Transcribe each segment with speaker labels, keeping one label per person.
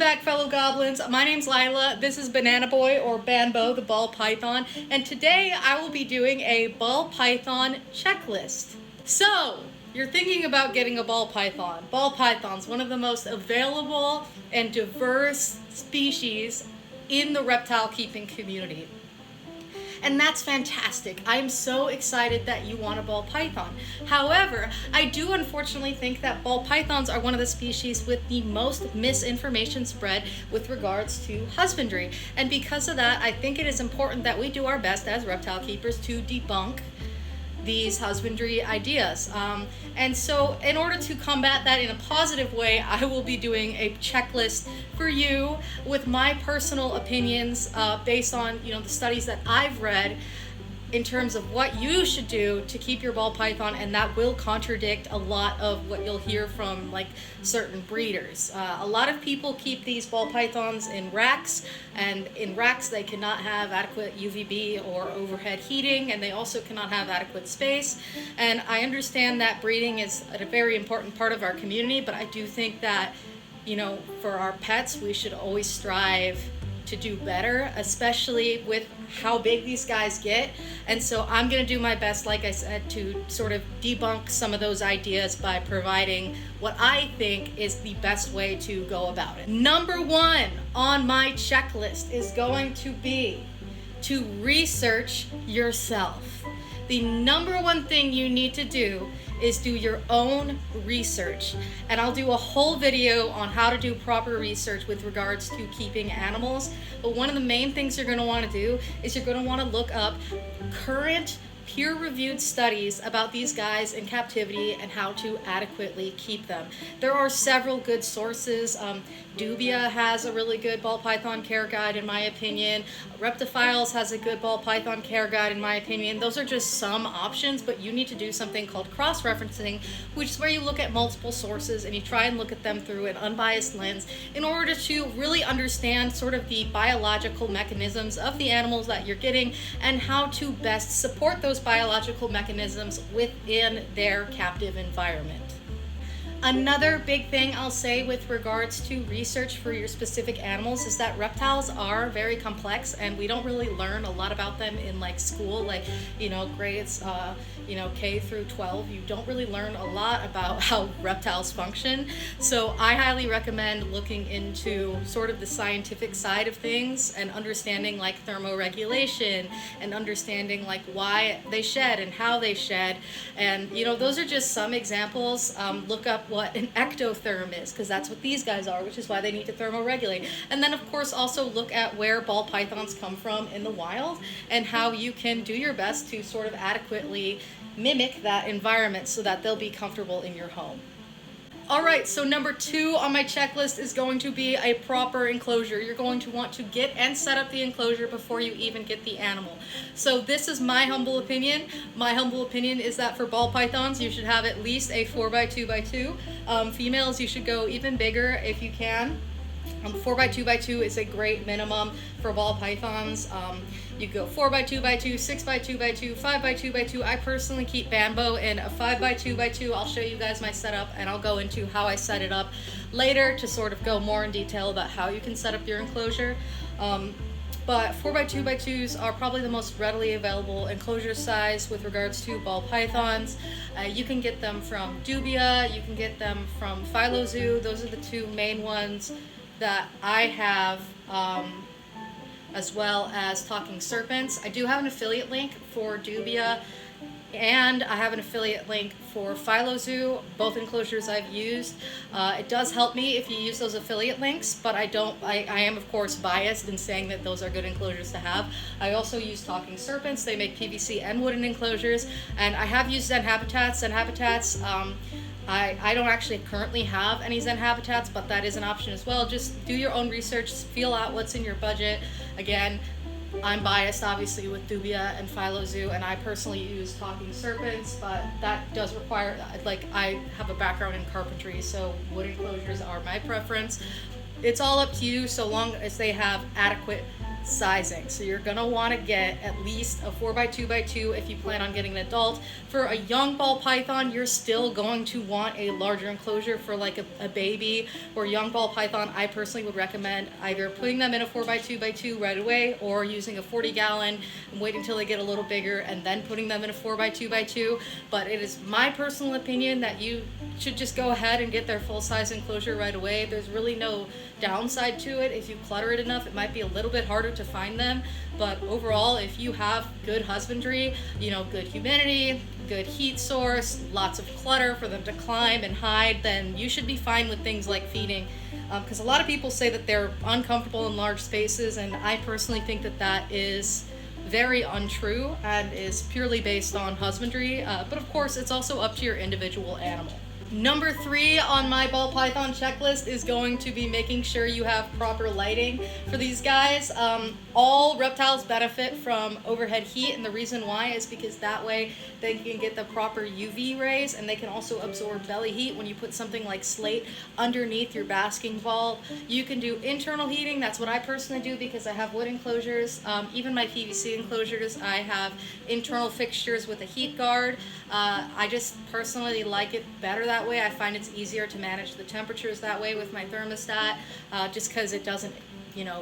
Speaker 1: back, fellow goblins. My name's Lila. This is Banana Boy, or Banbo, the ball python, and today I will be doing a ball python checklist. So, you're thinking about getting a ball python. Ball python's one of the most available and diverse species in the reptile keeping community. And that's fantastic. I'm so excited that you want a ball python. However, I do unfortunately think that ball pythons are one of the species with the most misinformation spread with regards to husbandry. And because of that, I think it is important that we do our best as reptile keepers to debunk these husbandry ideas. And so in order to combat that in a positive way, I will be doing a checklist for you with my personal opinions based on the studies that I've read in terms of what you should do to keep your ball python, and that will contradict a lot of what you'll hear from like certain breeders. A lot of people keep these ball pythons in racks, and in racks they cannot have adequate UVB or overhead heating, and they also cannot have adequate space. And I understand that breeding is a very important part of our community, but I do think that for our pets we should always strive to do better, especially with how big these guys get. And so I'm going to do my best, like I said, to sort of debunk some of those ideas by providing what I think is the best way to go about it. Number one on my checklist is going to be to research yourself. The number one thing you need to do is do your own research. And I'll do a whole video on how to do proper research with regards to keeping animals. But one of the main things you're going to want to do is you're going to want to look up current peer-reviewed studies about these guys in captivity and how to adequately keep them. There are several good sources. Dubia has a really good ball python care guide in my opinion. Reptiphiles has a good ball python care guide in my opinion. Those are just some options, but you need to do something called cross-referencing, which is where you look at multiple sources and you try and look at them through an unbiased lens in order to really understand sort of the biological mechanisms of the animals that you're getting and how to best support those biological mechanisms within their captive environment. Another big thing I'll say with regards to research for your specific animals is that reptiles are very complex, and we don't really learn a lot about them in like school, like grades K through 12. You don't really learn a lot about how reptiles function. So I highly recommend looking into sort of the scientific side of things and understanding like thermoregulation and understanding like why they shed and how they shed. And those are just some examples. Look up what an ectotherm is, because that's what these guys are, which is why they need to thermoregulate. And then of course also look at where ball pythons come from in the wild and how you can do your best to sort of adequately mimic that environment so that they'll be comfortable in your home. Alright, so number two on my checklist is going to be a proper enclosure. You're going to want to get and set up the enclosure before you even get the animal. So this is my humble opinion. My humble opinion is that for ball pythons, you should have at least a 4x2x2. Females, you should go even bigger if you can. 4x2x2 is a great minimum for ball pythons. You go 4x2x2, 6x2x2, 5x2x2. I personally keep Banbo in a 5x2x2. I'll show you guys my setup, and I'll go into how I set it up later to sort of go more in detail about how you can set up your enclosure. But 4x2x2s are probably the most readily available enclosure size with regards to ball pythons. You can get them from Dubia, you can get them from PhyloZoo. Those are the two main ones that I have, as well as Talking Serpents. I do have an affiliate link for Dubia, and I have an affiliate link for PhyloZoo, both enclosures I've used. It does help me if you use those affiliate links, but I am of course biased in saying that those are good enclosures to have. I also use Talking Serpents. They make PVC and wooden enclosures, and I have used Zen Habitats. Zen Habitats, I don't actually currently have any Zen Habitats, but that is an option as well. Just do your own research, feel out what's in your budget. Again, I'm biased obviously with Dubia and PhyloZoo, and I personally use Talking Serpents, but that does require, I have a background in carpentry, so wood enclosures are my preference. It's all up to you so long as they have adequate sizing. So you're gonna wanna get at least a 4x2x2 if you plan on getting an adult. For a young ball python, you're still going to want a larger enclosure. For like a baby or young ball python, I personally would recommend either putting them in a 4x2x2 right away, or using a 40-gallon and waiting until they get a little bigger and then putting them in a 4x2x2. But it is my personal opinion that you should just go ahead and get their full size enclosure right away. There's really no downside to it. If you clutter it enough, it might be a little bit harder to find them, but overall, if you have good husbandry, good humidity, good heat source, lots of clutter for them to climb and hide, then you should be fine with things like feeding. Because a lot of people say that they're uncomfortable in large spaces, and I personally think that that is very untrue and is purely based on husbandry, but of course it's also up to your individual animal. Number 3 on my ball python checklist is going to be making sure you have proper lighting for these guys. All reptiles benefit from overhead heat, and the reason why is because that way they can get the proper UV rays, and they can also absorb belly heat. When you put something like slate underneath your basking bulb, you can do internal heating. That's what I personally do because I have wood enclosures. Even my PVC enclosures, I have internal fixtures with a heat guard. I just personally like it better that way. I find it's easier to manage the temperatures that way with my thermostat, just because it doesn't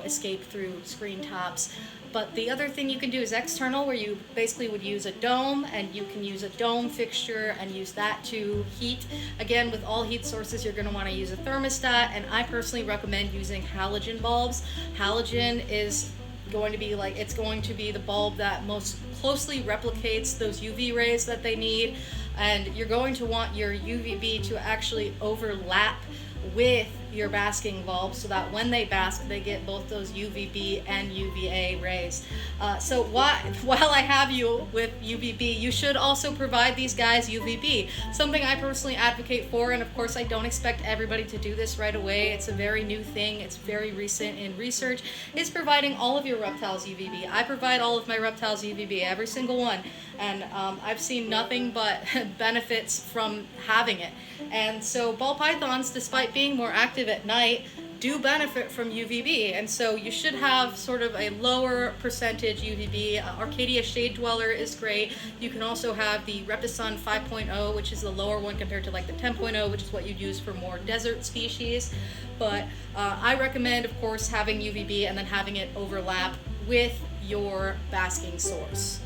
Speaker 1: escape through screen tops. But the other thing you can do is external, where you basically would use a dome, and you can use a dome fixture and use that to heat. Again, with all heat sources, you're going to want to use a thermostat, and I personally recommend using halogen bulbs. Halogen is going to be the bulb that most closely replicates those UV rays that they need, and you're going to want your UVB to actually overlap with your basking bulb, so that when they bask, they get both those UVB and UVA rays. So while I have you with UVB, you should also provide these guys UVB. Something I personally advocate for, and of course I don't expect everybody to do this right away. It's a very new thing. It's very recent in research. Is providing all of your reptiles UVB. I provide all of my reptiles UVB, every single one, and I've seen nothing but benefits from having it. And so ball pythons, despite being more active at night, do benefit from UVB, and so you should have sort of a lower percentage UVB. Arcadia Shade Dweller is great. You can also have the Repisun 5.0, which is the lower one compared to like the 10.0, which is what you'd use for more desert species. But I recommend, of course, having UVB and then having it overlap with your basking source.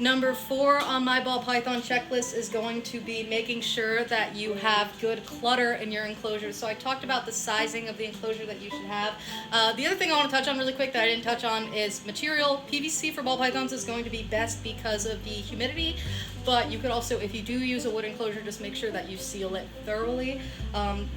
Speaker 1: Number 4 on my ball python checklist is going to be making sure that you have good clutter in your enclosure. So I talked about the sizing of the enclosure that you should have. The other thing I want to touch on really quick that I didn't touch on is material. PVC for ball pythons is going to be best because of the humidity, but you could also, if you do use a wood enclosure, just make sure that you seal it thoroughly.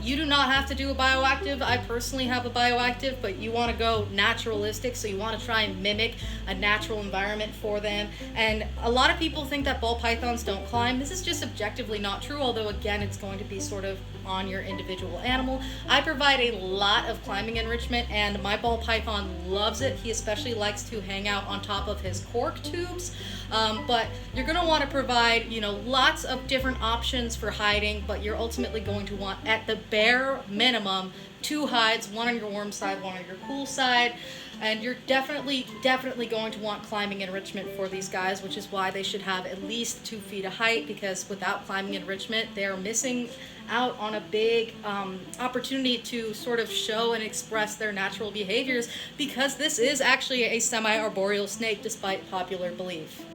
Speaker 1: You do not have to do a bioactive. I personally have a bioactive, but you want to go naturalistic, so you want to try and mimic a natural environment for them. And a lot of people think that ball pythons don't climb. This is just objectively not true, although again, it's going to be sort of on your individual animal. I provide a lot of climbing enrichment, and my ball python loves it. He especially likes to hang out on top of his cork tubes. But you're going to want to provide, lots of different options for hiding, but you're ultimately going to want, at the bare minimum, 2 hides, one on your warm side, one on your cool side. And you're definitely going to want climbing enrichment for these guys, which is why they should have at least 2 feet of height, because without climbing enrichment, they're missing out on a big opportunity to sort of show and express their natural behaviors, because this is actually a semi-arboreal snake, despite popular belief.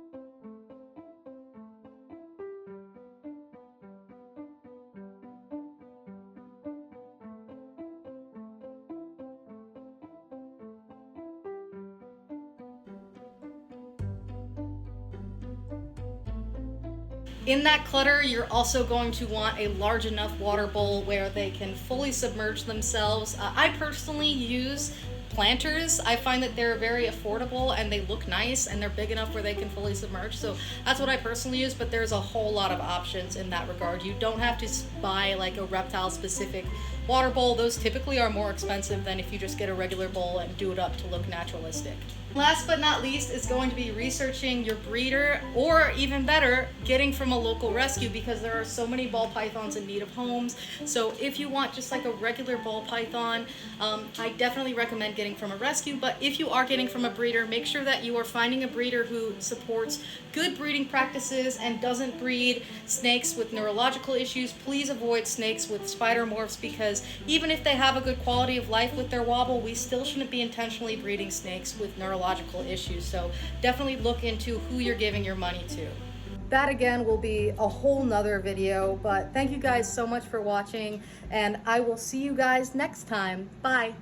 Speaker 1: In that clutter, you're also going to want a large enough water bowl where they can fully submerge themselves. I personally use planters, I find that they're very affordable and they look nice and they're big enough where they can fully submerge. So that's what I personally use, but there's a whole lot of options in that regard. You don't have to buy like a reptile specific water bowl. Those typically are more expensive than if you just get a regular bowl and do it up to look naturalistic. Last but not least is going to be researching your breeder, or even better, getting from a local rescue, because there are so many ball pythons in need of homes. So if you want just like a regular ball python, I definitely recommend getting from a rescue. But if you are getting from a breeder, make sure that you are finding a breeder who supports good breeding practices and doesn't breed snakes with neurological issues. Please avoid snakes with spider morphs, because even if they have a good quality of life with their wobble, we still shouldn't be intentionally breeding snakes with neurological issues. So definitely look into who you're giving your money to. That again will be a whole nother video, but thank you guys so much for watching, and I will see you guys next time. Bye.